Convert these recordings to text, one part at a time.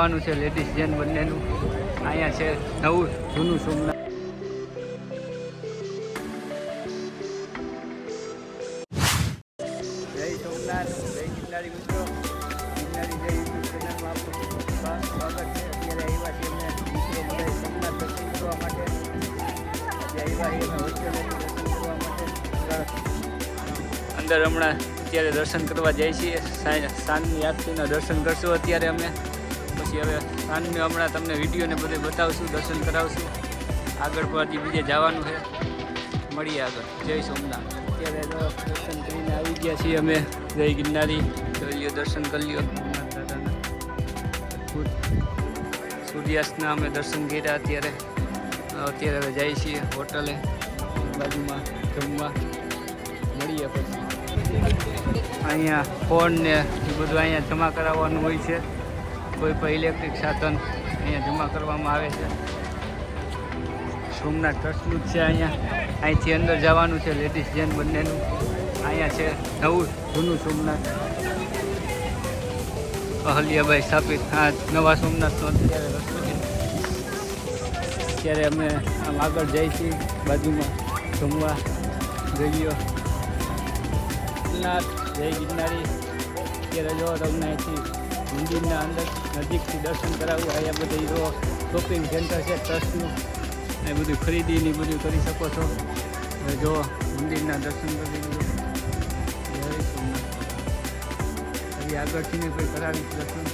જવાનું છે લેડીઝ જેન બંનેનું. અહીંયા છે નવું જૂનું સોમનાથ. જય સોમનાથ, જય ગિરનારી મિત્રો. ગિરનારી જય યુટ્યુબ ચેનલમાં આપણું સ્વાગત છે. અત્યારે આવ્યા છીએ અમે મિત્રો બધા સોમનાથ દર્શન કરવા માટે. આવ્યા છીએ અમે હોસ્ટેલ દર્શન કરવા માટે. અંદર હમણાં અત્યારે દર્શન કરવા જઈએ છીએ. સાંજની આરતીના દર્શન કરશું અત્યારે અમે. પછી હવે સાંજને હમણાં તમને વિડીયોને બધે બતાવશું, દર્શન કરાવશું. આગળ પછી બીજે જવાનું છે. મળીએ આગળ. જય સોમનાથ. અત્યારે દર્શન કરીને આવી ગયા છીએ અમે જય ગિરનારી. જોઈ લ્યો, દર્શન કરી લ્યો સોમનાથ દાદાના. અદ્ભુત સૂર્યાસ્તના અમે દર્શન કર્યા. અત્યારે હવે જઈએ છીએ હોટલે બાજુમાં જમવા. મળીએ પછી. અહીંયા ફોન ને એ બધું અહીંયા જમા કરાવવાનું હોય છે. કોઈ પણ ઇલેક્ટ્રિક સાધન અહીંયા જમા કરવામાં આવે છે. સોમનાથ ટ્રસ્ટનું જ છે અહીંયા. અહીંથી અંદર જવાનું છે લેડીઝ જેન બંનેનું. અહીંયા છે નવું જૂનું સોમનાથ. અહલ્યાબાઈ સ્થાપિત આ નવા સોમનાથનો અત્યારે રસ્તો છે. અત્યારે અમે આમ આગળ જઈએ છીએ બાજુમાં જમવા. જોઈએ સોમનાથ જય ગિરનારી. અત્યારે જો તમને અહીંથી મંદિરના અંદર નજીકથી દર્શન કરાવવું. અહીંયા બધી જો શોપિંગ સેન્ટર છે ટ્રસ્ટનું. એ બધું ખરીદીને બધું કરી શકો છો. હવે જો મંદિરના દર્શન કરી લીધું. જય સોમનાથ. હજી આગળથી ને કોઈ કરાવીશ દર્શન.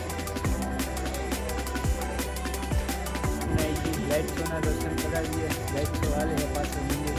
લાઇટ શોના દર્શન કરાવીએ. લાઇટ શો હાલે પાછળ મંદિર